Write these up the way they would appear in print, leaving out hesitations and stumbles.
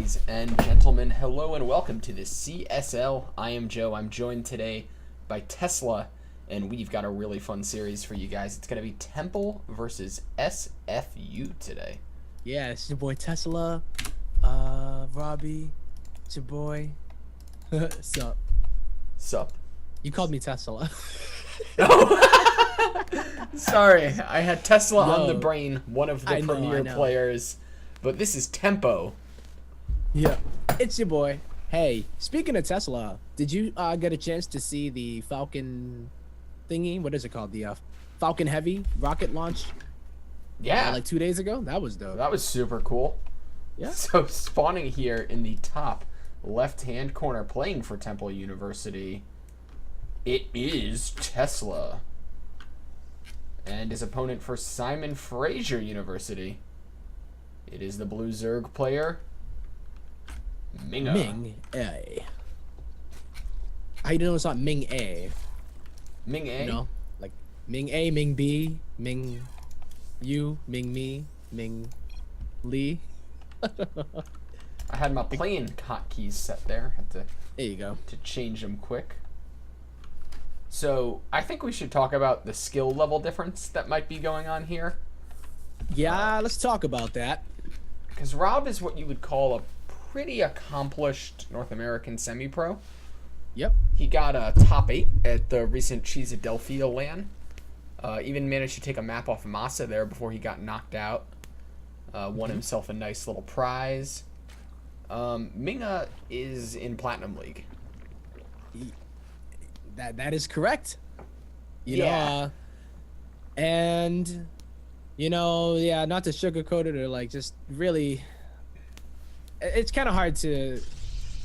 Ladies and gentlemen, hello and welcome to the CSL. I am Joe. I'm joined today by Tesla, and we've got a really fun series for you guys. It's going to be Temple versus SFU today. Yeah, it's your boy Tesla, Robbie, it's your boy. Sup? Sup? You called me Tesla. Oh, sorry. I had Tesla on the brain, one of the I know. premier players, but this is Tempo. Yeah, it's your boy. Hey, speaking of Tesla, did you get a chance to see the Falcon thingy? What is it called? The Falcon Heavy rocket launch? Yeah. Like 2 days ago? That was dope. That was super cool. Yeah. So spawning here in the top left-hand corner, playing for Temple University, it is Tesla. And his opponent for Simon Fraser University, it is the Blue Zerg player, Minga. Ming A. How you know it's not Ming A? Ming A? You know, like Ming A, Ming B, Ming You, Ming Me, Ming Lee. I had my playing hotkeys set there. Had to There you go. change them quick. So I think we should talk about the skill level difference that might be going on here. Yeah, let's talk about that. Because Rob is what you would call a pretty accomplished North American semi-pro. Yep. He got a top 8 at the recent Cheesadelphia LAN. Even managed to take a map off Massa there before he got knocked out. Won himself a nice little prize. Minga is in Platinum League. That is correct. You Yeah. know, and you know, yeah, not to sugarcoat it or like just really, it's kind of hard to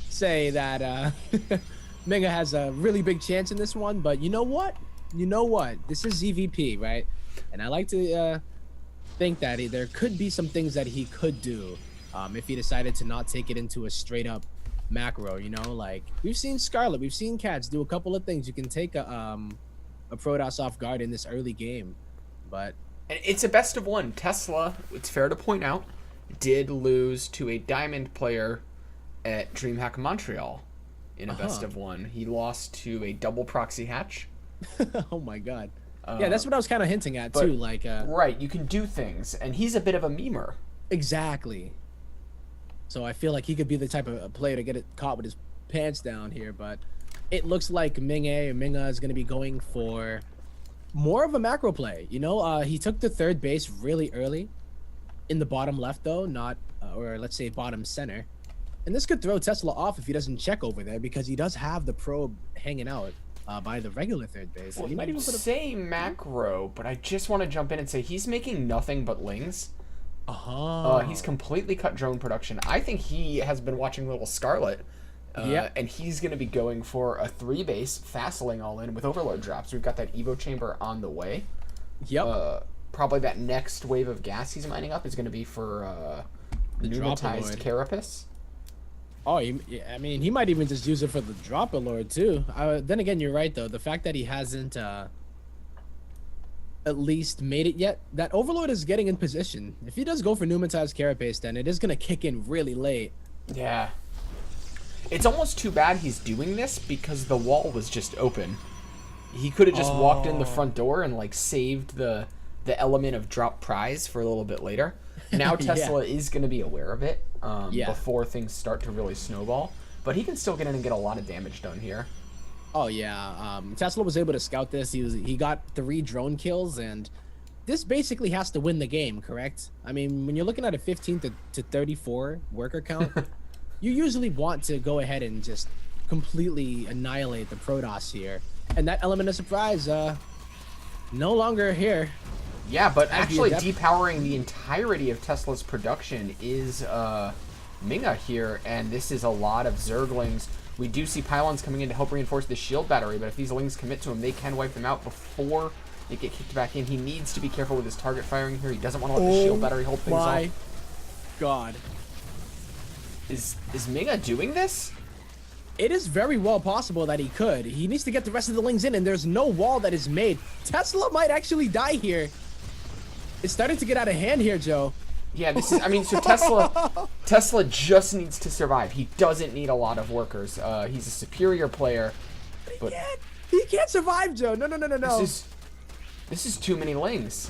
say that Minga has a really big chance in this one, but you know what? This is ZVP, right? And I like to think that there could be some things that he could do if he decided to not take it into a straight up macro, you know, like we've seen Scarlet, we've seen Cats do a couple of things. You can take a Protoss off guard in this early game, but It's a best of one. Tesla, it's fair to point out, did lose to a Diamond player at DreamHack Montreal in a best of one. He lost to a double proxy hatch. oh my god. Yeah, that's what I was kind of hinting at too, like right, you can do things, and he's a bit of a memer. exactly. So I feel like he could be the type of player to get it caught with his pants down here, but it looks like Minga is going to be going for more of a macro play. You know, he took the third base really early in the bottom left though, not or let's say bottom center. And this could throw Tesla off if he doesn't check over there because he does have the probe hanging out by the regular third base. Well, and he might even put a say macro, but I just want to jump in and say he's making nothing but lings. He's completely cut drone production. I think he has been watching Little Scarlet. And he's going to be going for a 3-base fastling all in with overload drops. We've got that Evo chamber on the way. Yep. Probably that next wave of gas he's mining up is going to be for The pneumatized Drop-a-Lord. Carapace. Oh, I mean, he might even just use it for the Drop-a-Lord too. Then again, you're right though. The fact that he hasn't at least made it yet, that Overlord is getting in position. If he does go for pneumatized Carapace, then it is going to kick in really late. Yeah. It's almost too bad he's doing this because the wall was just open. He could have just walked in the front door and like saved the element of drop prize for a little bit later. Now Tesla is going to be aware of it before things start to really snowball. But he can still get in and get a lot of damage done here. Oh yeah, Tesla was able to scout this. He got 3 drone kills, and this basically has to win the game, correct? I mean, when you're looking at a 15 to 34 worker count, you usually want to go ahead and just completely annihilate the Protoss here. And that element of surprise, no longer here. Yeah, but actually depowering the entirety of Tesla's production is Minga here, and this is a lot of Zerglings. We do see pylons coming in to help reinforce the shield battery, but if these Lings commit to him, they can wipe them out before they get kicked back in. He needs to be careful with his target firing here. He doesn't want to let the shield battery hold things off. My God. Is Minga doing this? It is very well possible that he could. He needs to get the rest of the Lings in, and there's no wall that is made. Tesla might actually die here. It's starting to get out of hand here, Joe. Yeah, this is. I mean, so Tesla just needs to survive. He doesn't need a lot of workers. He's a superior player, but He can't survive, Joe. No, no, no, no, no. This is too many lings.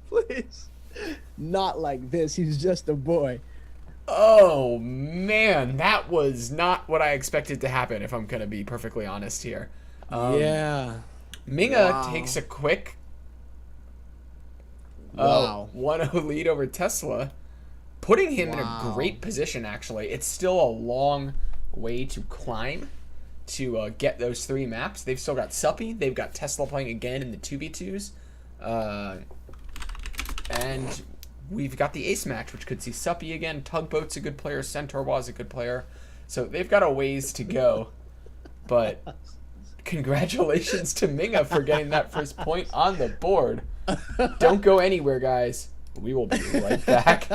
Please. Not like this. He's just a boy. Oh man, that was not what I expected to happen, if I'm gonna be perfectly honest here. Yeah. Minga takes a quick 1-0 lead over Tesla, putting him in a great position, actually. It's still a long way to climb to get those 3 maps. They've still got Suppy. They've got Tesla playing again in the 2v2s. And we've got the Ace match, which could see Suppy again. Tugboat's a good player. Centaur was a good player. So they've got a ways to go. But congratulations to Minga for getting that first point on the board. Don't go anywhere, guys. We will be right back.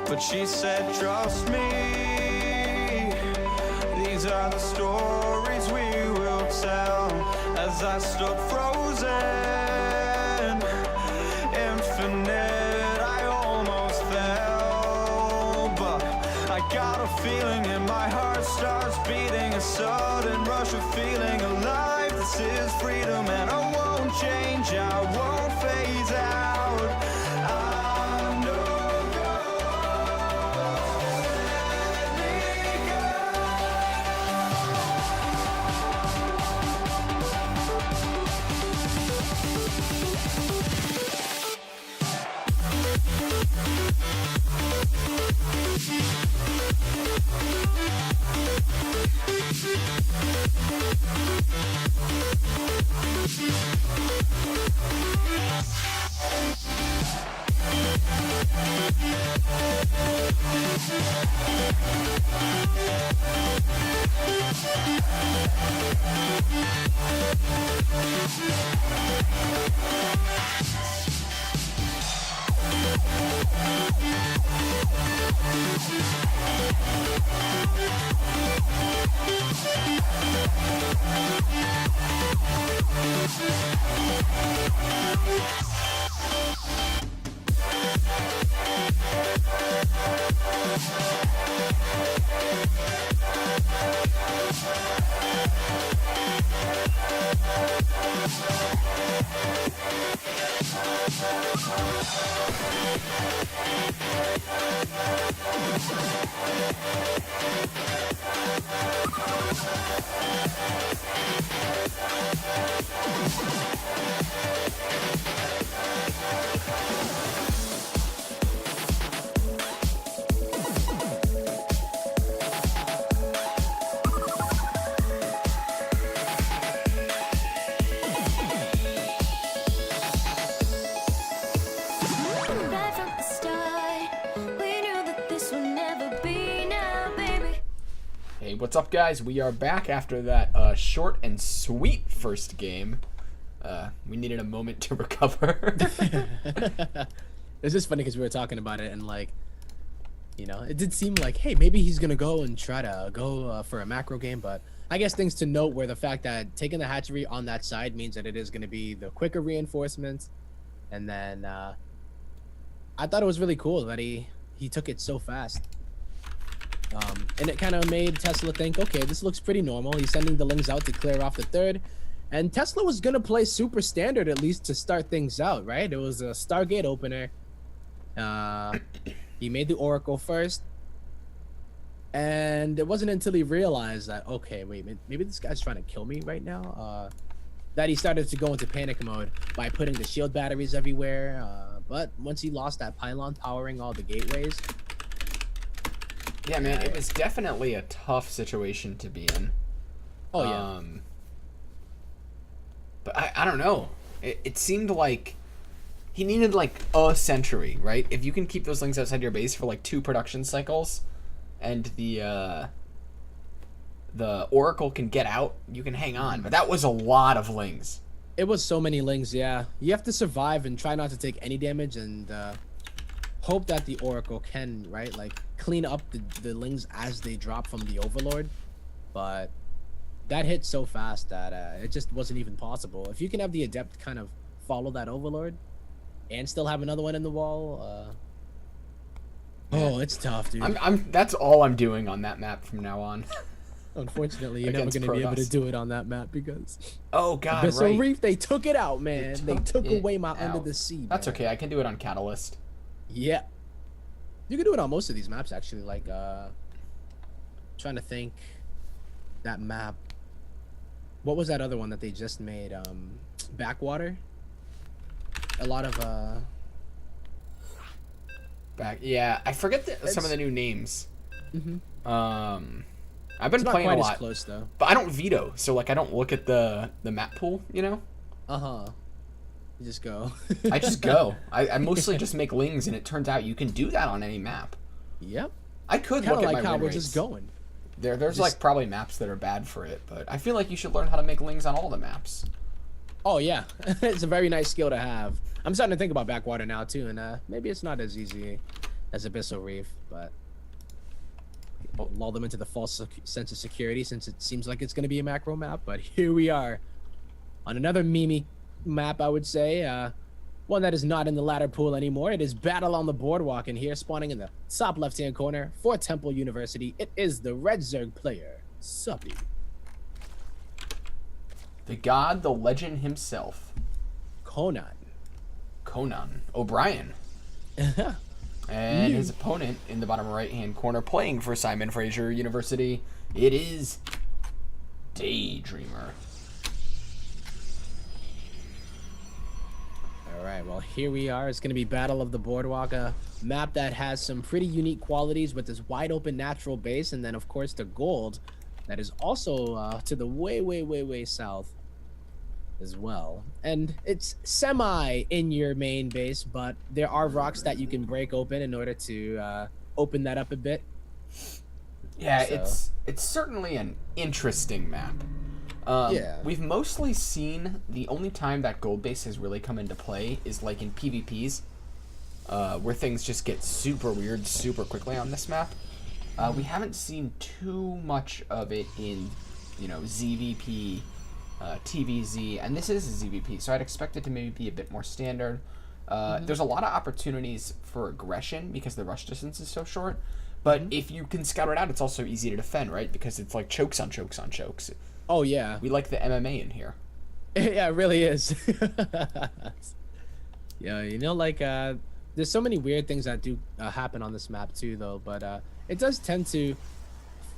But she said, trust me, these are the stories we will tell. As I stood frozen, infinite, I almost fell. But I got a feeling and my heart starts beating, a sudden rush of feeling alive. This is freedom and I won't change, I won't phase out. Right from the start, we knew that this would never be now, baby. Hey, what's up, guys? We are back after that short and sweet first game. We needed a moment to recover. It's just funny because we were talking about it and like, you know, it did seem like, hey, maybe he's gonna go and try to go for a macro game, but I guess things to note were the fact that taking the hatchery on that side means that it is going to be the quicker reinforcements, and then I thought it was really cool that he took it so fast. And it kind of made Tesla think, okay, this looks pretty normal. He's sending the Lings out to clear off the third. And Tesla was going to play super standard at least to start things out, right? It was a Stargate opener. He made the Oracle first. And it wasn't until he realized that, okay, wait, maybe this guy's trying to kill me right now. That he started to go into panic mode by putting the shield batteries everywhere. But once he lost that pylon powering all the gateways, Yeah, man, it was definitely a tough situation to be in. oh yeah, But I don't know. It seemed like he needed like a century, right? If you can keep those Lings outside your base for like 2 production cycles, and the Oracle can get out, you can hang on. But that was a lot of Lings. it was so many Lings. Yeah, you have to survive and try not to take any damage, and hope that the Oracle can, right, like clean up the Lings as they drop from the Overlord. But that hit so fast that it just wasn't even possible. If you can have the Adept kind of follow that Overlord and still have another one in the wall, oh, it's tough, dude. That's all I'm doing on that map from now on. Unfortunately, you're never Against going to be able to Protoss. do it on that map because Oh god, Abyssal right. Reef, they took it out, man. They took it away my under out. the sea. That's man. okay. I can do it on Catalyst. Yeah. You can do it on most of these maps, actually. Like, trying to think. That map. What was that other one that they just made? Backwater? A lot of, Yeah, I forget some of the new names. I've been it's not playing quite a as lot, close, though. but I don't veto, so like I don't look at the map pool, you know. Uh-huh. You just go. I just go. I mostly just make Lings, and it turns out you can do that on any map. Yep. I could Kind look of at like my how win we're rates. just going. There's just- like probably maps that are bad for it, but I feel like you should learn how to make Lings on all the maps. Oh, yeah. It's a very nice skill to have. I'm starting to think about Backwater now, too, and maybe it's not as easy as Abyssal Reef, but lull them into the false sense of security since it seems like it's going to be a macro map. But here we are on another Mimi map, I would say. One that is not in the ladder pool anymore. It is Battle on the Boardwalk, and here spawning in the top left-hand corner for Temple University, it is the Red Zerg player, Suppy. The god, the legend himself, Conan. Conan O'Brien. And his opponent in the bottom right-hand corner playing for Simon Fraser University, it is Daydreamer. All right, well, here we are. It's going to be Battle of the Boardwalk, a map that has some pretty unique qualities with this wide open natural base, and then, of course, the gold that is also to the way south as well. And it's semi in your main base, but there are rocks that you can break open in order to open that up a bit. Yeah, So- it's certainly an interesting map. Yeah. We've mostly seen the only time that gold base has really come into play is like in PvPs, where things just get super weird super quickly on this map. We haven't seen too much of it in, ZVP, TVZ, and this is a ZVP, so I'd expect it to maybe be a bit more standard. There's a lot of opportunities for aggression because the rush distance is so short, but if you can scout it out, it's also easy to defend, right? Because it's like chokes on chokes on chokes. Oh, yeah. We like the MMA in here. Yeah, it really is. Yeah, you know, like there's so many weird things that do happen on this map too, though. But it does tend to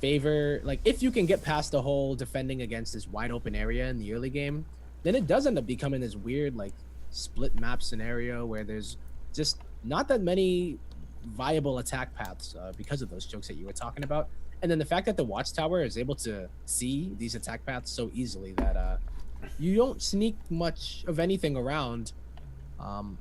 favor, like, if you can get past the whole defending against this wide open area in the early game, then it does end up becoming this weird like split map scenario where there's just not that many viable attack paths because of those chokes that you were talking about. And then the fact that the watchtower is able to see these attack paths so easily that you don't sneak much of anything around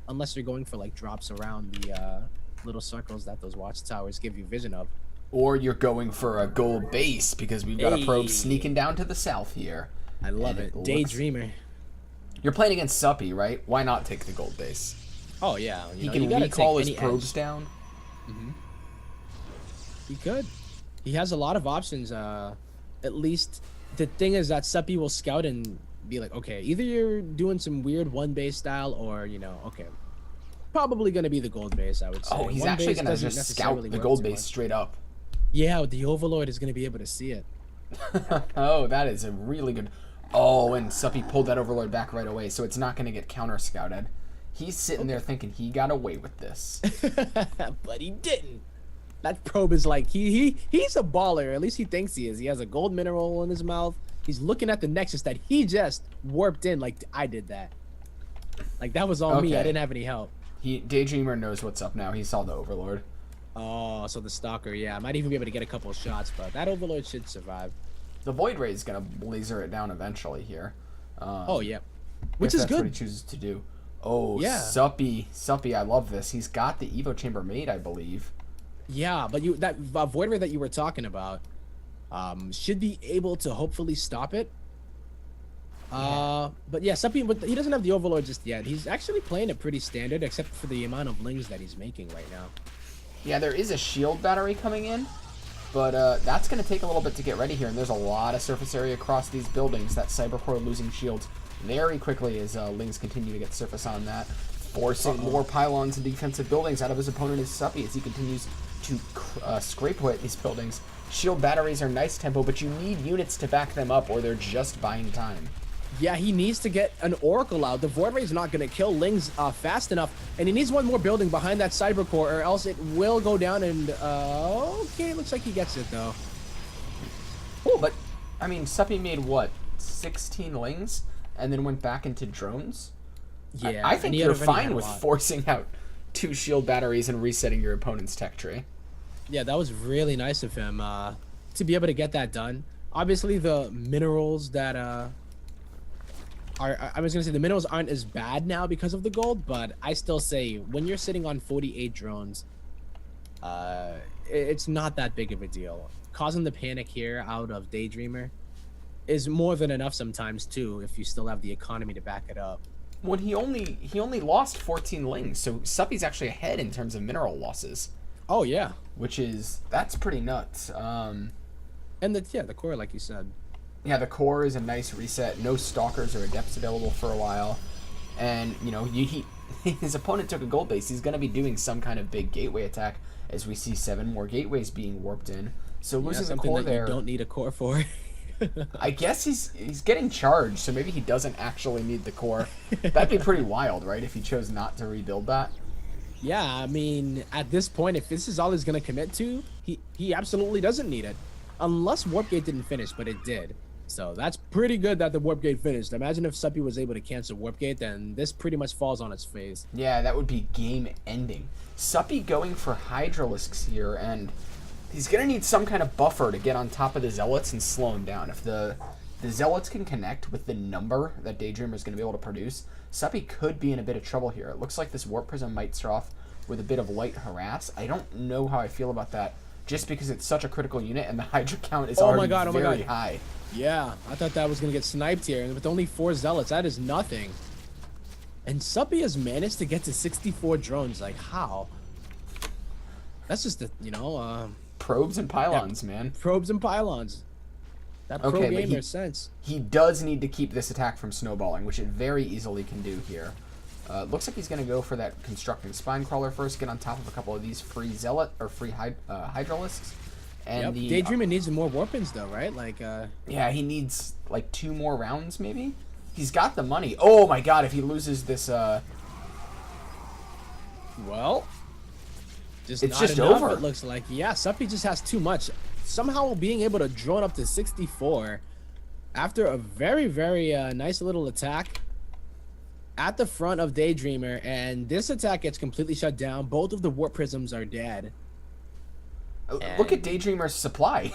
unless you're going for like drops around the little circles that those watchtowers give you vision of. Or you're going for a gold base because we've got a probe Hey. sneaking down to the south here. I love And it. looks- Daydreamer. You're playing against Suppy, right? Why not take the gold base? Oh yeah, He you can gotta recall take his any probes edge. down. He could. He has a lot of options. At least the thing is that Seppi will scout and be like, okay, either you're doing some weird one base style, or okay, probably gonna be the gold base. I would say. Oh, he's One actually base gonna doesn't just scout necessarily the work gold too base much. straight up. Yeah, the Overlord is gonna be able to see it. Oh, that is a really good. Oh, and Suppy pulled that Overlord back right away, so it's not gonna get counter scouted. He's sitting there thinking he got away with this. But he didn't. That probe is like he's a baller. At least he thinks he is. He has a gold mineral in his mouth. He's looking at the nexus that he just warped in. Like, I did that. Like, that was all me. I Okay. didn't have any help. Daydreamer knows what's up now. He saw the Overlord. Oh, so the stalker, yeah, I might even be able to get a couple of shots, but that Overlord should survive. The Void Ray is gonna laser it down eventually here. Oh yeah, If which is that's what he good. chooses to do. Oh, Yeah. Suppy, I love this. He's got the Evo Chamber made, I believe. Yeah, but that Void Ray that you were talking about should be able to hopefully stop it. But yeah, but he doesn't have the Overlord just yet. He's actually playing it pretty standard, except for the amount of lings that he's making right now. Yeah, there is a shield battery coming in, but that's going to take a little bit to get ready here, and there's a lot of surface area across these buildings. That Cybercore losing shields very quickly as Lings continue to get surface on that, forcing more pylons and defensive buildings out of his opponent is Suppy as he continues to scrape away at these buildings. Shield batteries are nice tempo, but you need units to back them up or they're just buying time. Yeah, he needs to get an Oracle out. The Void Ray's not going to kill Lings fast enough, and he needs one more building behind that Cybercore, or else it will go down and, okay, looks like he gets it, though. But, I mean, Suppy made, what, 16 Lings? And then went back into drones? Yeah, I think and he you're already had fine a with lot. forcing out 2 shield batteries and resetting your opponent's tech tree. Yeah, that was really nice of him to be able to get that done. Obviously, the minerals that I was gonna say the minerals aren't as bad now because of the gold, but I still say when you're sitting on 48 drones, it's not that big of a deal. Causing the panic here out of Daydreamer is more than enough sometimes too, if you still have the economy to back it up. When he only lost 14 Lings, so Suppy's actually ahead in terms of mineral losses, Oh yeah, that's pretty nuts. and the core, like you said. Yeah, the core is a nice reset. No stalkers or adepts available for a while, and his opponent took a gold base. He's going to be doing some kind of big gateway attack, as we see 7 more gateways being warped in. So Yeah, losing the something core that there, you don't need a core for. I guess he's getting charged, so maybe he doesn't actually need the core. That'd be pretty wild, right? If he chose not to rebuild that. Yeah, I mean, at this point, if this is all he's gonna commit to, he absolutely doesn't need it, unless Warp Gate didn't finish, but it did. So that's pretty good that the Warp Gate finished. Imagine if Suppy was able to cancel Warp Gate, then this pretty much falls on its face. Yeah, that would be game ending. Suppy going for Hydralisks here, and he's gonna need some kind of buffer to get on top of the Zealots and slow him down. If the Zealots can connect with the number that Daydreamer is gonna be able to produce, Suppy could be in a bit of trouble here. It looks like this Warp Prism might start off with a bit of light harass. I don't know how I feel about that, just because it's such a critical unit and the Hydra count is Oh my already God, oh my very God. high. Yeah, I thought that was gonna get sniped here, and with only 4 Zealots, that is nothing. And Suppy has managed to get to 64 drones. Like, how? That's just Probes and pylons, man. probes and pylons. That pro Okay, but gamer sense. He does need to keep this attack from snowballing, which it very easily can do here. Looks like he's going to go for that constructing spine crawler first, get on top of a couple of these free zealot or free hydralisks. And Yep. Daydreamer needs more warpins though, right? Like, yeah, he needs like 2 more rounds maybe. He's got the money. Oh my God! If he loses this, Well, just It's not just enough, over. it looks like. Yeah, Suppy just has too much. Somehow being able to drone up to 64 after a very, very nice little attack at the front of Daydreamer, and this attack gets completely shut down. Both of the warp prisms are dead. Look at Daydreamer's supply.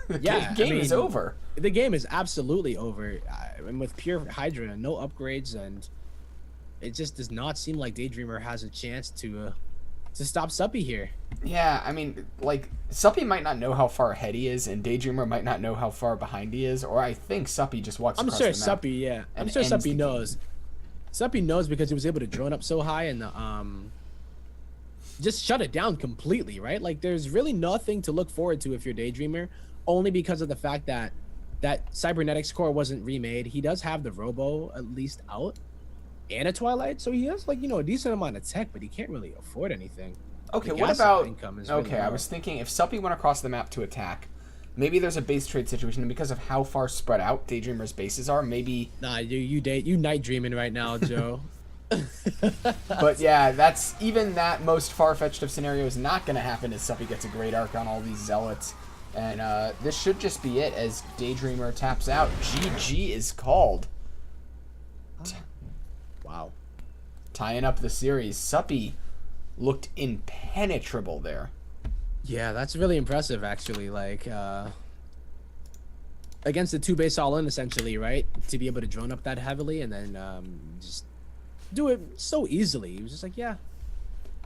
The Yeah, game is over. The game is absolutely over. And with pure Hydra, no upgrades, and it just does not seem like Daydreamer has a chance to stop Suppy here. Yeah, I mean, like, Suppy might not know how far ahead he is, and Daydreamer might not know how far behind he is, or I think Suppy just walks I'm across sure the map. Suppy, yeah. I'm and sure ends the Suppy game. knows. Suppy knows because he was able to drone up so high and just shut it down completely, right? Like, there's really nothing to look forward to if you're Daydreamer, only because of the fact that that Cybernetics core wasn't remade. He does have the Robo at least out and a Twilight, so he has, like, a decent amount of tech, but he can't really afford anything. Okay, The what gas about... income is really Okay, I low. was thinking if Suppy went across the map to attack, maybe there's a base trade situation, and because of how far spread out Daydreamer's bases are, maybe... Nah, you night dreaming right now, Joe. But yeah, that's... Even that most far-fetched of scenarios not going to happen as Suppy gets a great arc on all these Zealots. And this should just be it as Daydreamer taps out. GG is called. Wow. Tying up the series. Suppy looked impenetrable there. Yeah, that's really impressive, actually. Like, against the 2-base all-in, essentially, right? To be able to drone up that heavily and then just do it so easily. He was just like, yeah.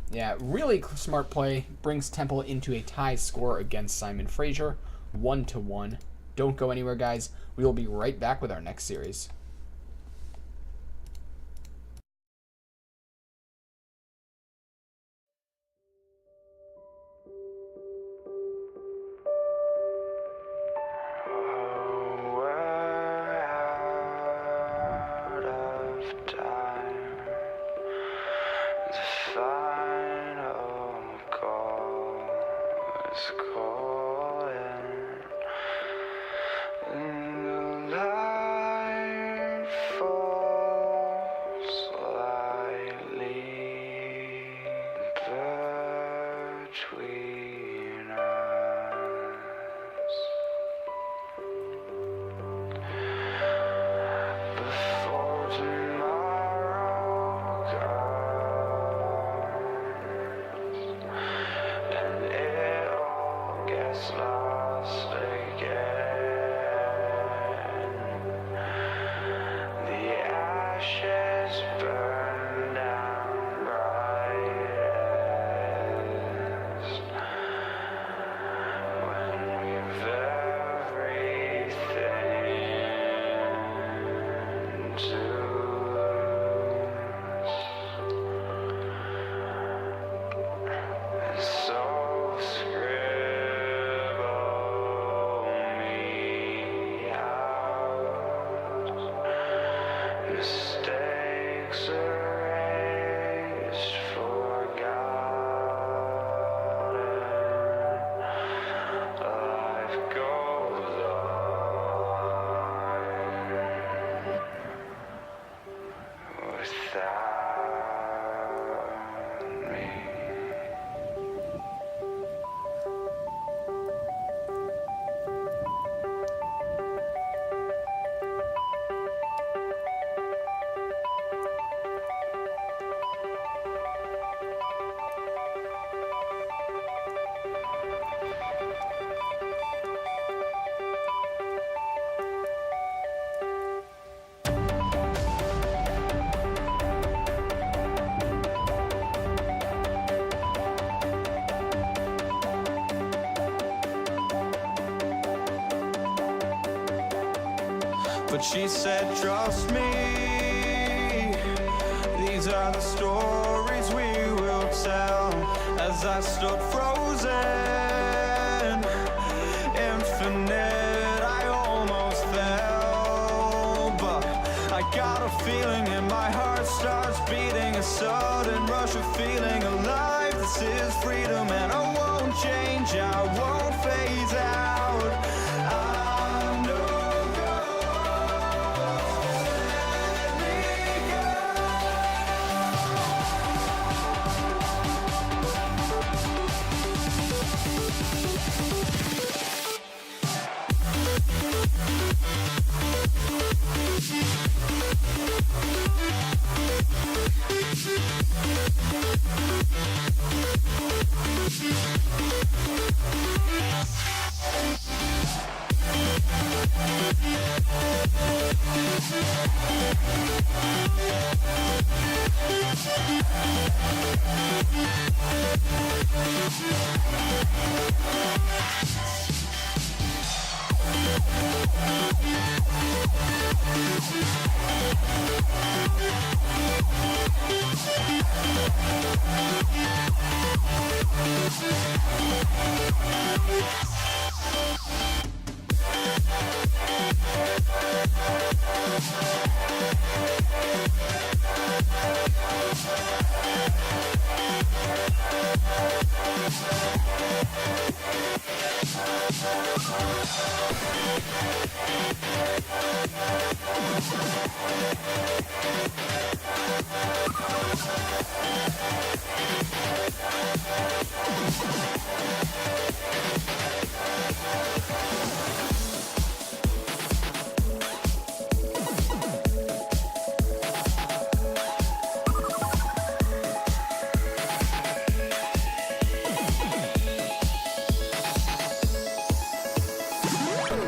Yeah, really smart play. Brings Temple into a tie score against Simon Fraser. 1-1. Don't go anywhere, guys. We will be right back with our next series. Oh, we're out of time. The final call is calling. And the light falls slightly between us. Before tomorrow comes and it all gets lost again, the ashes burn down brightest when we've everything to lose. So scribble me out, mistakes erased, forgotten. Life goes on without me. But she said, trust me, these are the stories we will tell. As I stood frozen, infinite, I almost fell. But I got a feeling and my heart starts beating, a sudden rush of feeling alive. This is freedom and I won't change, I won't phase out. I'm no ghost, let me go.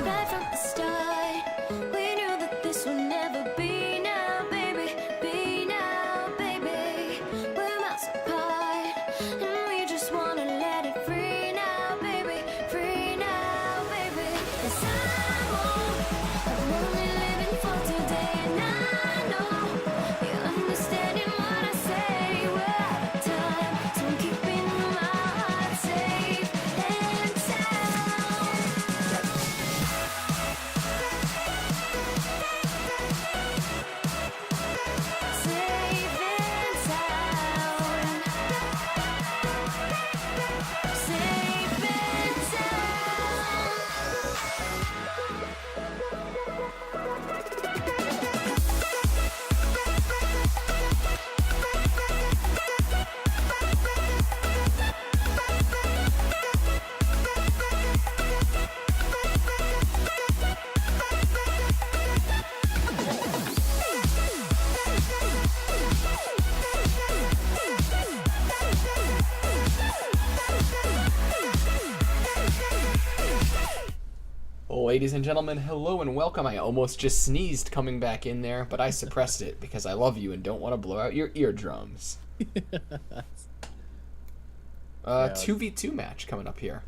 Right from the start, we knew that this would never be now, baby. Be now, baby. We're miles apart, and we just wanna let it free now, baby. Free now, baby. 'Cause I'm only living for today, and I know you're understanding what I say. We're out of time, so I'm keeping my heart safe and sound. Safe and sound. Safe and Ladies and gentlemen, hello and welcome. I almost just sneezed coming back in there, but I suppressed it because I love you and don't want to blow out your eardrums. 2v2 match coming up here.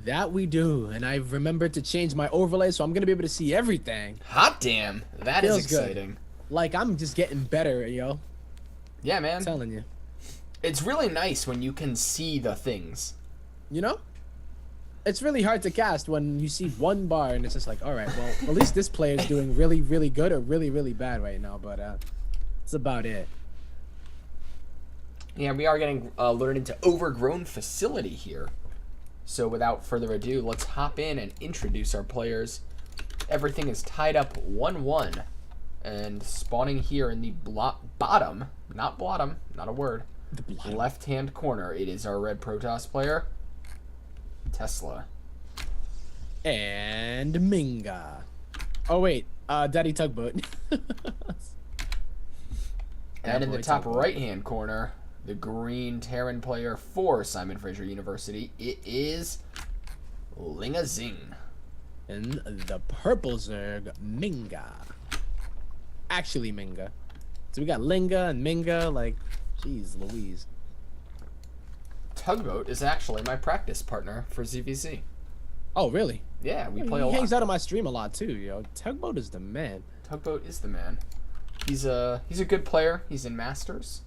That we do, and I've remembered to change my overlay, so I'm gonna be able to see everything. Hot damn, that is Feels good. exciting. Like I'm just getting better, yo. Yeah, man. I'm telling you. It's really nice when you can see the things. You know? It's really hard to cast when you see one bar and it's just like, all right, well, at least this player is doing really, really good or really, really bad right now, but that's about it. Yeah, we are getting lured into overgrown facility here. So without further ado, let's hop in and introduce our players. Everything is tied up 1-1. And spawning here in the bottom, not a word, left-hand corner, it is our red Protoss player, Tesla. And Minga. Oh, wait. Daddy Tugboat. And in the boy, top Tugboat. right-hand corner, the green Terran player for Simon Fraser University, it is Linga Zing. And the purple Zerg, Minga. Actually, Minga. So we got Linga and Minga, like, jeez Louise. Tugboat is actually my practice partner for ZVZ. Oh, really? Yeah, we play He a lot. hangs out on my stream a lot, too, yo. Tugboat is the man. Tugboat is the man. He's a good player. He's in Masters.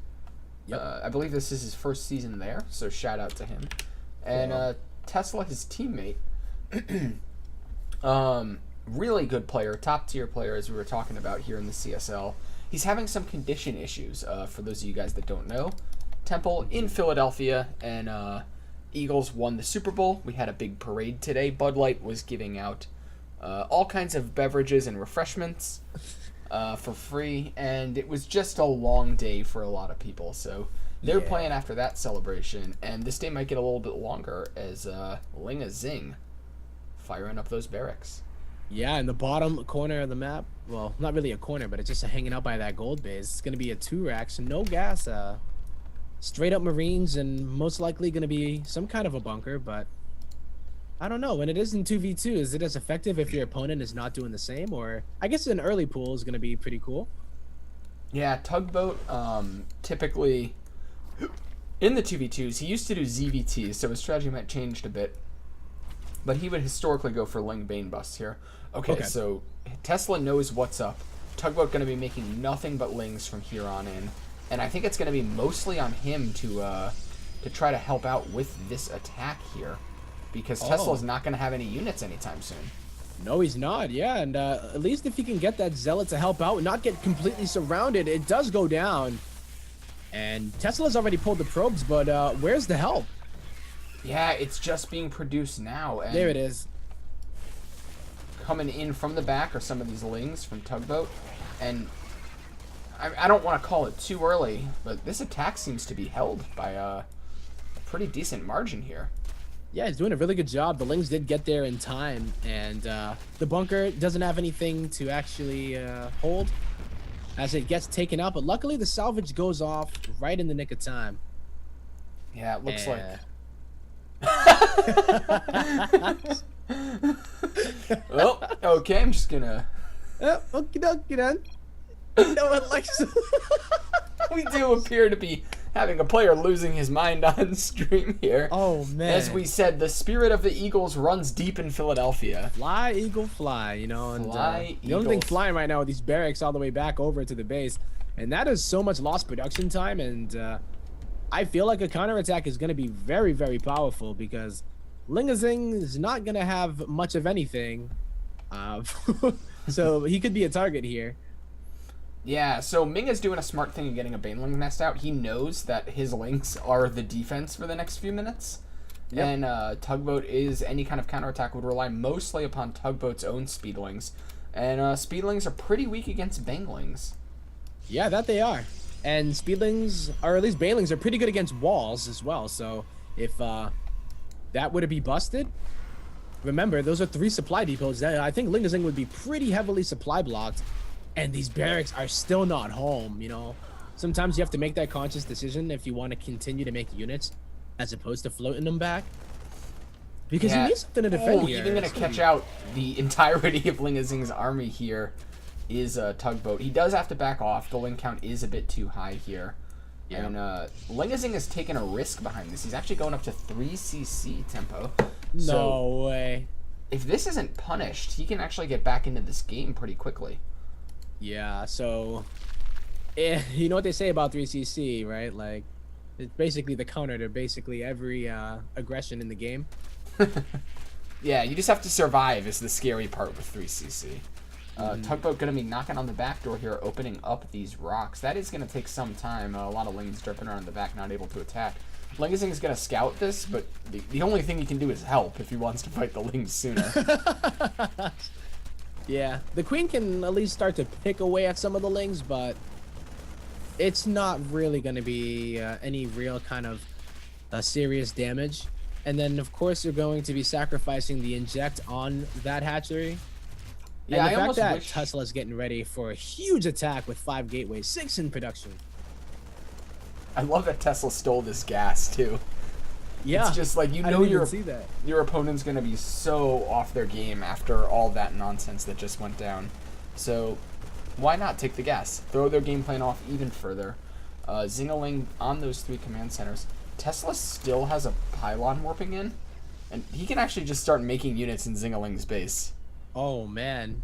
Yep. I believe this is his first season there, so shout out to him. And Tesla, his teammate, really good player, top tier player, as we were talking about here in the CSL. He's having some condition issues, for those of you guys that don't know. Temple in Philadelphia, and Eagles won the Super Bowl. We had a big parade today. Bud Light was giving out all kinds of beverages and refreshments for free, and it was just a long day for a lot of people. So they're Yeah. playing after that celebration, and this day might get a little bit longer as Linga Zing firing up those barracks. Yeah, in the bottom corner of the map, well, not really a corner, but it's just hanging out by that gold base. It's going to be a 2-rack, so no gas. Straight up Marines, and most likely going to be some kind of a bunker, but I don't know. When it is in 2v2, is it as effective if your opponent is not doing the same? Or I guess an early pool is going to be pretty cool. Yeah, Tugboat, typically in the 2v2s, he used to do ZVTs, so his strategy might changed a bit. But he would historically go for Ling Bane busts here. Okay, so Tesla knows what's up. Tugboat going to be making nothing but Lings from here on in. And I think it's going to be mostly on him to try to help out with this attack here. Because Tesla's not going to have any units anytime soon. No, he's not. Yeah, and at least if he can get that Zealot to help out and not get completely surrounded, it does go down. And Tesla's already pulled the probes, but where's the help? Yeah, it's just being produced now. And There it is. coming in from the back are some of these Lings from Tugboat. And I don't want to call it too early, but this attack seems to be held by a pretty decent margin here. Yeah, he's doing a really good job. The Lings did get there in time, and the bunker doesn't have anything to actually hold as it gets taken out. But luckily, the salvage goes off right in the nick of time. Yeah, it looks like... Well, okay, I'm just gonna... Okie dokie then. You know what, Lex? We do appear to be having a player losing his mind on stream here. Oh, man. As we said, the spirit of the Eagles runs deep in Philadelphia. Fly, Eagle, fly, you know. And Fly, the only thing Eagles. flying right now are these barracks all the way back over to the base. And that is so much lost production time. And I feel like a counterattack is going to be very, very powerful because Lingazing is not going to have much of anything. So he could be a target here. Yeah, so Ming is doing a smart thing in getting a Baneling nest out. He knows that his Lings are the defense for the next few minutes. Yep. And Tugboat is any kind of counterattack would rely mostly upon Tugboat's own Speedlings. And Speedlings are pretty weak against Banglings. Yeah, that they are. And Speedlings, or at least Banelings, are pretty good against walls as well. So if that were to be busted, remember, those are 3 supply depots. That I think Lingazing would be pretty heavily supply blocked. And these barracks are still not home, you know. Sometimes you have to make that conscious decision if you want to continue to make units as opposed to floating them back. Because you need something to defend here. Even going to catch out the entirety of Lingazing's army here is Tugboat. He does have to back off. The Ling count is a bit too high here. Yeah. And Lingazing has taken a risk behind this. He's actually going up to 3cc tempo. No way. If this isn't punished, he can actually get back into this game pretty quickly. Yeah, so you know what they say about 3cc, right? Like, it's basically the counter to basically every aggression in the game. Yeah, you just have to survive is the scary part with 3cc. Tugboat going to be knocking on the back door here, opening up these rocks. That is going to take some time. A lot of Lings dripping around in the back, not able to attack. Lingazing is going to scout this, but the only thing he can do is help if he wants to fight the Lings sooner. Yeah, the Queen can at least start to pick away at some of the Lings, but it's not really going to be any real kind of serious damage. And then, of course, you're going to be sacrificing the inject on that hatchery. Yeah, and I the fact almost that wish... Tesla's getting ready for a huge attack with 5 gateways, 6 in production. I love that Tesla stole this gas, too. Yeah, it's just like, you I know, didn't even see that. your opponent's going to be so off their game after all that nonsense that just went down. So why not take the gas? Throw their game plan off even further. Zingaling on those 3 command centers. Tesla still has a pylon warping in, and he can actually just start making units in Zingaling's base. Oh, man.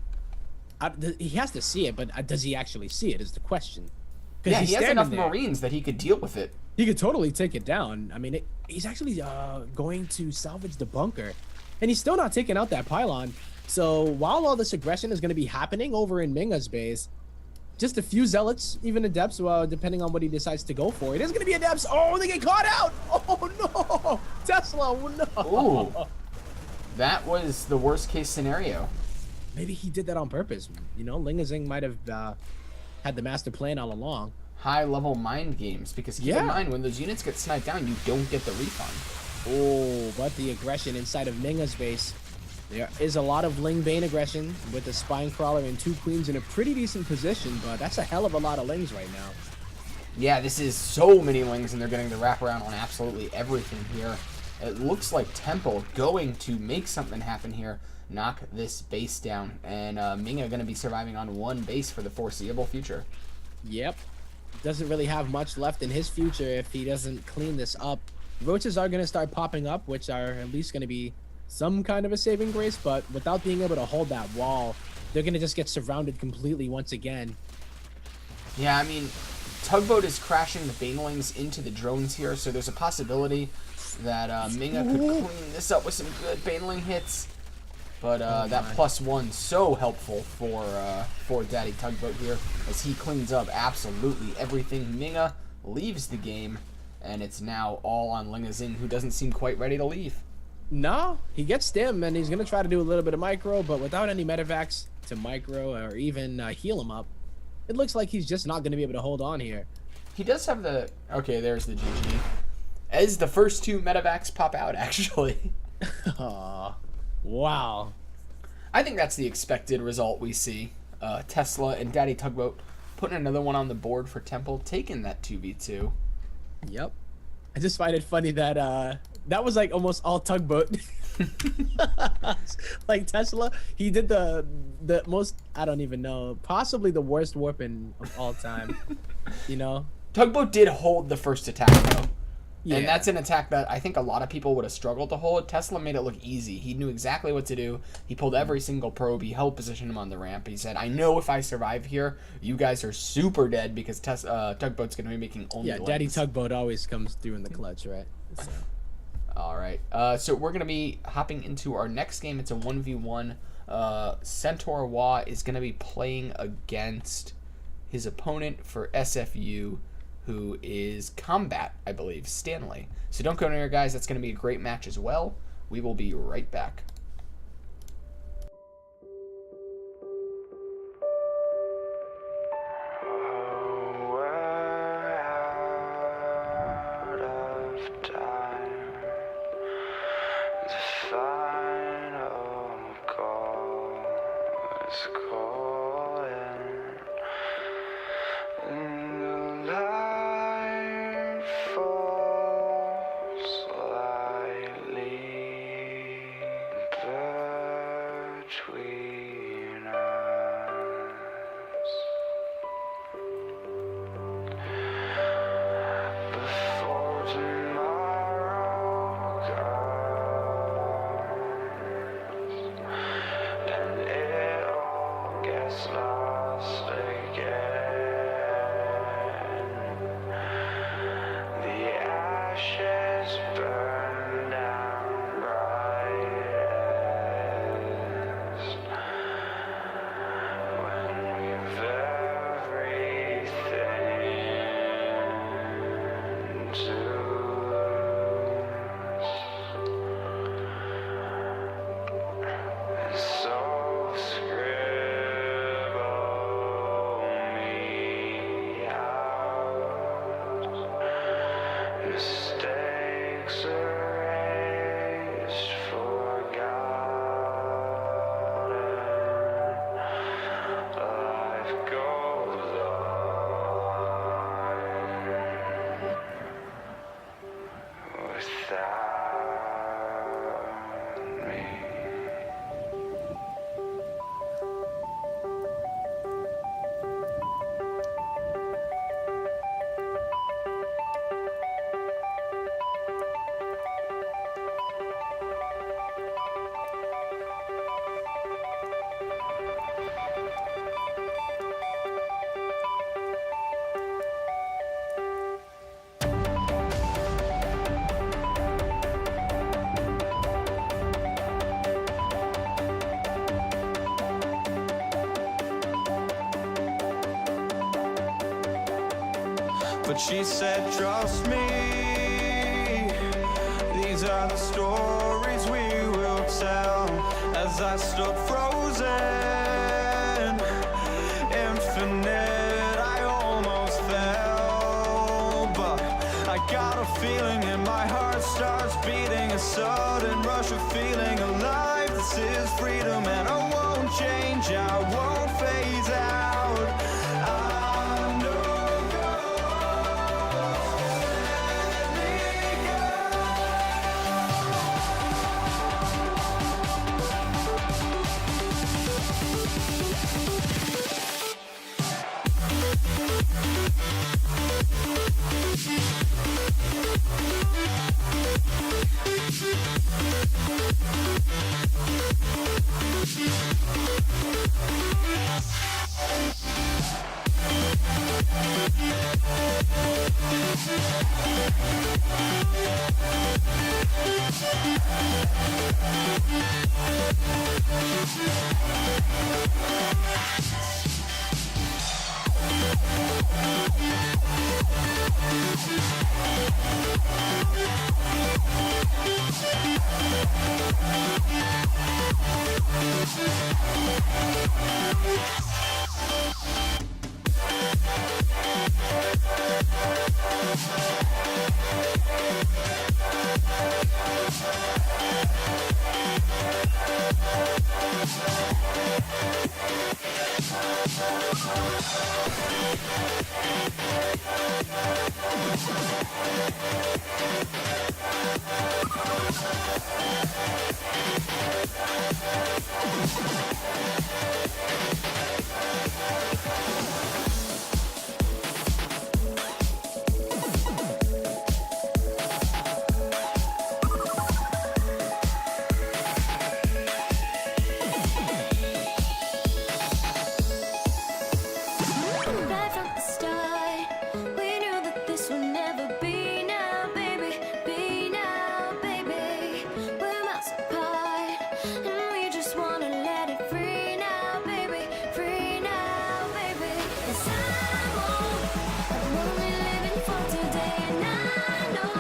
He has to see it, but does he actually see it is the question. Yeah, he has enough there. Marines that he could deal with it. He could totally take it down. I mean, he's actually going to salvage the bunker. And he's still not taking out that pylon. So while all this aggression is going to be happening over in Minga's base, just a few zealots, even adepts, well, depending on what he decides to go for. It is going to be adepts. Oh, they get caught out. Oh, no. Tesla, no. Ooh. That was the worst case scenario. Maybe he did that on purpose. You know, Lingazing might have had the master plan all along. High-level mind games, because keep in mind, when those units get sniped down, you don't get the refund. Oh, but the aggression inside of Minga's base. There is a lot of Ling Bane aggression with the Spine Crawler and 2 Queens in a pretty decent position, but that's a hell of a lot of Lings right now. Yeah, this is so many Lings, and they're getting the wraparound on absolutely everything here. It looks like Temple going to make something happen here, knock this base down, and Minga going to be surviving on 1 base for the foreseeable future. Yep. Doesn't really have much left in his future if he doesn't clean this up. Roaches are going to start popping up, which are at least going to be some kind of a saving grace, but without being able to hold that wall, they're going to just get surrounded completely once again. Yeah, I mean, Tugboat is crashing the Banelings into the drones here, so there's a possibility that Minga could clean this up with some good Baneling hits. But that +1 so helpful for Daddy Tugboat here, as he cleans up absolutely everything. Minga leaves the game, and it's now all on Lingazing, who doesn't seem quite ready to leave. No, he gets stim, and he's gonna try to do a little bit of micro, but without any medevacs to micro or even heal him up, it looks like he's just not gonna be able to hold on here. He does have the... Okay, there's the GG. As the first 2 medevacs pop out, actually. Aw, wow. I think that's the expected result we see. Tesla and Daddy Tugboat putting another one on the board for Temple, taking that 2v2. Yep. I just find it funny that that was like almost all Tugboat. Like Tesla, he did the most, I don't even know, possibly the worst warping of all time. You know? Tugboat did hold the first attack, though. Yeah. And that's an attack that I think a lot of people would have struggled to hold. Tesla made it look easy. He knew exactly what to do. He pulled every single probe. He held position him on the ramp. He said, I know if I survive here, you guys are super dead because Tugboat's going to be making only lanes. Daddy Tugboat always comes through in the clutch, right? So. All right. So we're going to be hopping into our next game. It's a 1v1. Centaur Wah is going to be playing against his opponent for SFU, who is Combat, I believe, Stanley. So don't go anywhere, guys. That's going to be a great match as well. We will be right back. Oh, we're out of time. The final call is calling. And the light falls slightly between us. Before tomorrow comes and it all gets lost again. The ashes burn down brightest when we've everything to lose. So scribble me out. Mistakes erased, forgotten. Life goes on without me. But she said, trust me, these are the stories we will tell. As I stood frozen, infinite, I almost fell. But I got a feeling and my heart starts beating, a sudden rush of feeling alive. This is freedom and I won't change, I won't phase out. I know. Right from the start, we knew that this would never be now, baby. Be now, baby. We're miles apart, and we just wanna let it free now, baby. Free now, baby. 'Cause I'm only living for today, and I know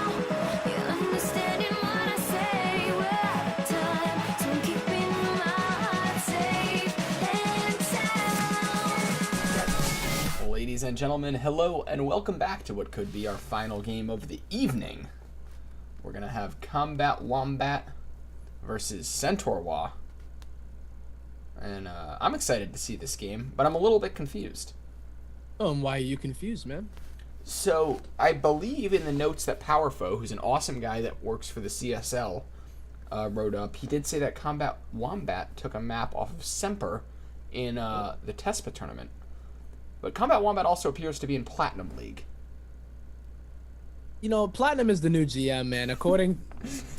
you're understanding what I say. We're out of time, so I'm keeping my heart safe and sound. Ladies and gentlemen, hello and welcome back to what could be our final game of the evening. We're going to have Combat Wombat versus Centaur Wa. And I'm excited to see this game, but I'm a little bit confused. Oh, and why are you confused, man? So, I believe in the notes that Powerfo, who's an awesome guy that works for the CSL, wrote up, he did say that Combat Wombat took a map off of Semper in the TESPA tournament. But Combat Wombat also appears to be in Platinum League. You know, Platinum is the new GM, man. According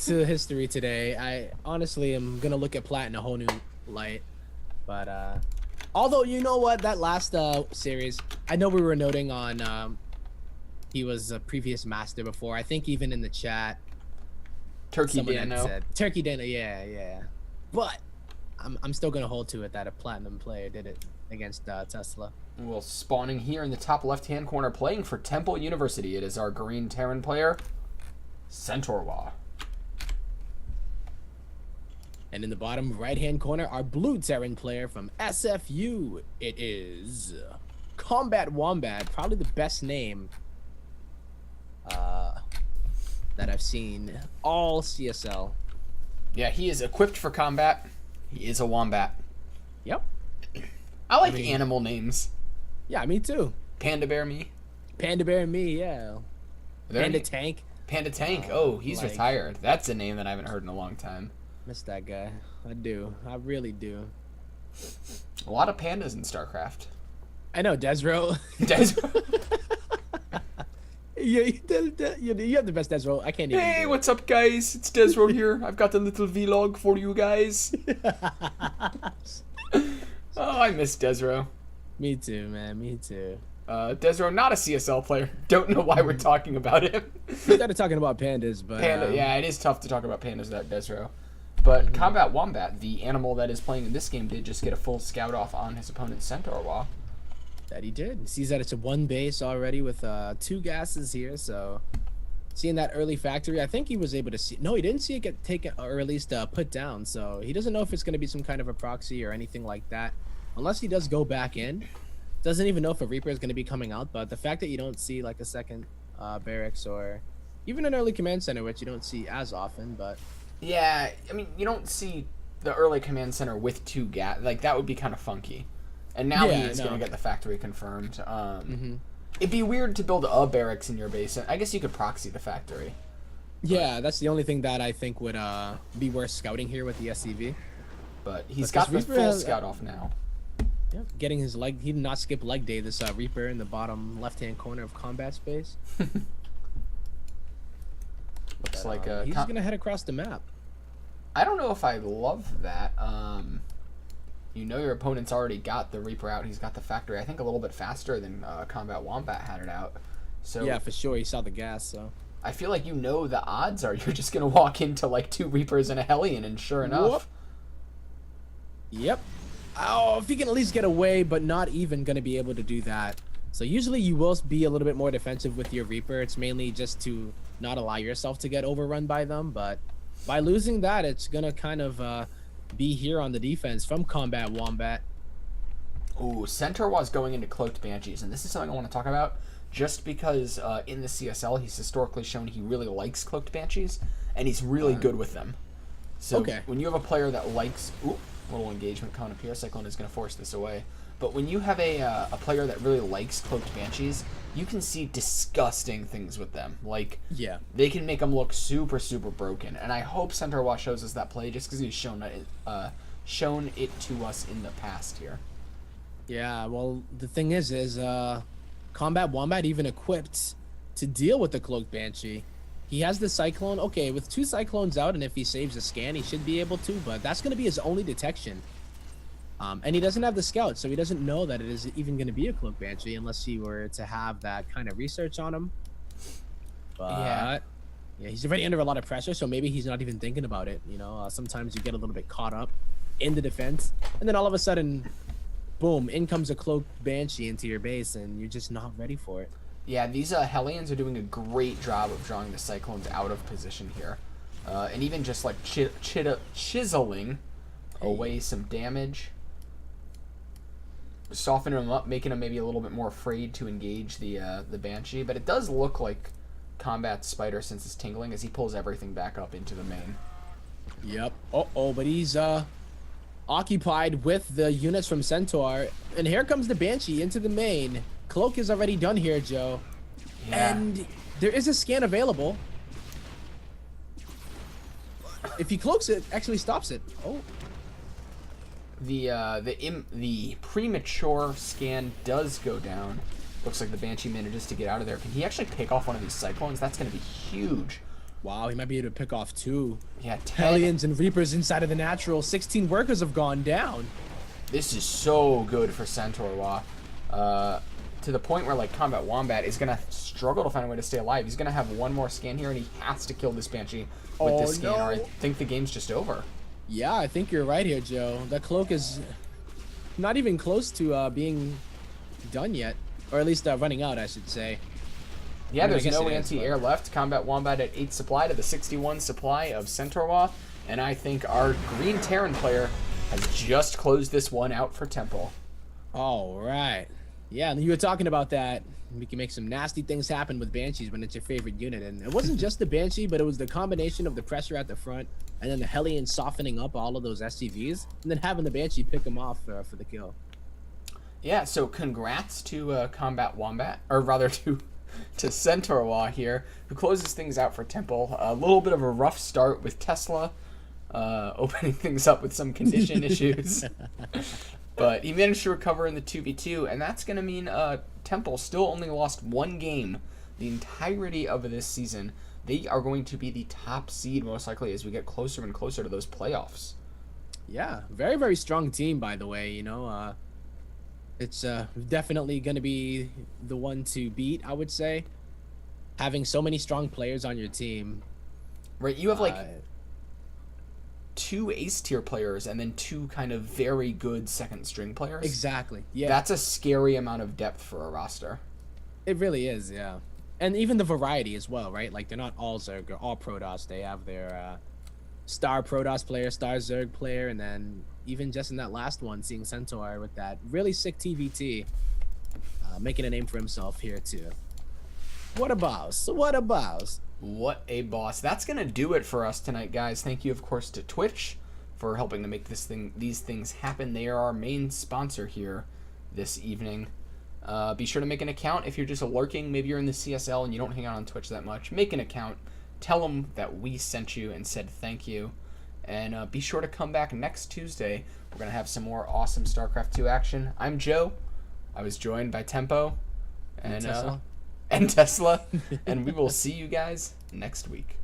to history today, I honestly am gonna look at Plat in a whole new light. But although you know what, that last series, I know we were noting on he was a previous master before. I think even in the chat, Turkey someone had Dano. said Turkey Dano, yeah. But I'm still gonna hold to it that a Platinum player did it against Tesla. Well, spawning here in the top left-hand corner, playing for Temple University. It is our green Terran player, Centaur Wa. And in the bottom right-hand corner, our blue Terran player from SFU. It is Combat Wombat, probably the best name that I've seen all CSL. Yeah, he is equipped for combat. He is a wombat. Yep. I like mean- animal names. Yeah, me too. Panda Bear me. Panda Bear and me, yeah. Are there Panda any- Tank. Panda Tank. Oh, he's like- retired. That's a name that I haven't heard in a long time. Miss that guy. I do. I really do. A lot of pandas in StarCraft. I know, Desro. you have the best Desro. I can't even. Hey, do it. what's up, guys? It's Desro here. I've got a little vlog for you guys. Oh, I miss Desro. Me too, man. Me too. Desro, not a CSL player. Don't know why we're talking about him. We started talking about pandas, but Panda, yeah, it is tough to talk about pandas without Desro. But Combat Wombat, the animal that is playing in this game, did just get a full scout off on his opponent's Centaur Wa. that he did. He sees that it's a one base already with 2 gases here, so seeing that early factory, I think he was able to see. No, he didn't see it get taken or at least put down, so he doesn't know if it's going to be some kind of a proxy or anything like that, unless he does go back in. Doesn't even know if a Reaper is going to be coming out, but the fact that you don't see like a second barracks or even an early command center, which you don't see as often, but Yeah, I mean, you don't see the early command center with 2 gas. Like, that would be kind of funky. And now Yeah, he is no. going to get the factory confirmed. It'd be weird to build a barracks in your base. I guess you could proxy the factory. yeah, that's the only thing that I think would be worth scouting here with the SCV. But he's But got the this Reaper full has- scout off now. Yeah, getting his leg. He did not skip leg day. This Reaper in the bottom left-hand corner of combat space. Looks like a... He's gonna head across the map. I don't know if I love that. You know your opponent's already got the Reaper out. He's got the factory, I think, a little bit faster than Combat Wombat had it out. So Yeah, for sure. He saw the gas. So I feel like you know the odds are you're just going to walk into like 2 Reapers and a Hellion, and sure enough... Whoop. Yep. Oh, if he can at least get away, but not even gonna be able to do that. So usually you will be a little bit more defensive with your Reaper. It's mainly just to not allow yourself to get overrun by them. But by losing that, it's gonna kind of be here on the defense from Combat Wombat. Ooh, Centaur was going into Cloaked Banshees, and this is something I want to talk about just because in the CSL he's historically shown he really likes Cloaked Banshees, and he's really good with them. So Okay. when you have a player that likes... Ooh, little engagement coming up here. Cyclone is going to force this away. But when you have a player that really likes Cloaked Banshees, you can see disgusting things with them. Like, Yeah. they can make them look super, super broken. And I hope Centaur Wash shows us that play just because he's shown it to us in the past here. Yeah, well, the thing is Combat Wombat even equipped to deal with the Cloaked Banshee. He has the Cyclone. Okay, with 2 Cyclones out, and if he saves a scan, he should be able to, but that's going to be his only detection. And he doesn't have the Scout, so he doesn't know that it is even going to be a Cloaked Banshee unless he were to have that kind of research on him. But yeah, he's already under a lot of pressure, so maybe he's not even thinking about it. You know, sometimes you get a little bit caught up in the defense, and then all of a sudden, boom, in comes a Cloaked Banshee into your base, and you're just not ready for it. Yeah, these Hellions are doing a great job of drawing the Cyclones out of position here. And even just like chiseling away some damage. Softening them up, making them maybe a little bit more afraid to engage the Banshee. But it does look like Combat Spider, since it's tingling, as he pulls everything back up into the main. Yep. Uh-oh, but he's occupied with the units from Centaur. And here comes the Banshee into the main. Cloak is already done here, Joe. Yeah. And there is a scan available. If he cloaks it, actually stops it. Oh. The premature scan does go down. Looks like the Banshee manages to get out of there. Can he actually pick off one of these Cyclones? That's going to be huge. Wow, he might be able to pick off 2. Yeah, 10. Hellions and Reapers inside of the natural. 16 workers have gone down. This is so good for Centaur Wa. To the point where, like, Combat Wombat is going to struggle to find a way to stay alive. He's going to have one more scan here, and he has to kill this Banshee with this scan, or I think the game's just over. Yeah, I think you're right here, Joe. That Cloak is not even close to being done yet. Or at least running out, I should say. Yeah, I mean, I there's guess no it is, anti-air left. Combat Wombat at 8 supply to the 61 supply of Centaur Wa. And I think our Green Terran player has just closed this one out for Temple. All right. Yeah, and you were talking about that. We can make some nasty things happen with Banshees when it's your favorite unit. And it wasn't just the Banshee, but it was the combination of the pressure at the front and then the Hellion softening up all of those SCVs and then having the Banshee pick them off for the kill. Yeah, so congrats to Combat Wombat, or rather to Centaur Wa here, who closes things out for Temple. A little bit of a rough start with Tesla, opening things up with some condition issues. But he managed to recover in the 2v2, and that's going to mean Temple still only lost 1 game the entirety of this season. They are going to be the top seed, most likely, as we get closer and closer to those playoffs. Yeah, very, very strong team, by the way. You know, it's definitely going to be the one to beat, I would say. Having so many strong players on your team. Right, you have like 2 ace tier players and then 2 kind of very good second string players. Exactly. Yeah. That's a scary amount of depth for a roster. It really is, yeah. And even the variety as well, right? Like, they're not all Zerg or all Protoss. They have their star Protoss player, star Zerg player, and then even just in that last one, seeing Centaur with that really sick TVT, making a name for himself here too. What a boss! What a boss! What a boss. That's going to do it for us tonight, guys. Thank you, of course, to Twitch for helping to make these things happen. They are our main sponsor here this evening. Be sure to make an account if you're just lurking. Maybe you're in the CSL and you don't hang out on Twitch that much. Make an account. Tell them that we sent you and said thank you. And be sure to come back next Tuesday. We're going to have some more awesome StarCraft 2 action. I'm Joe. I was joined by Tempo and Tesla. And we will see you guys next week.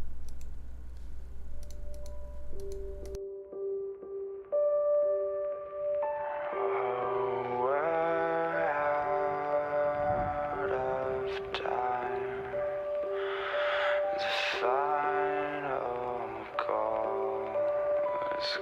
The final call is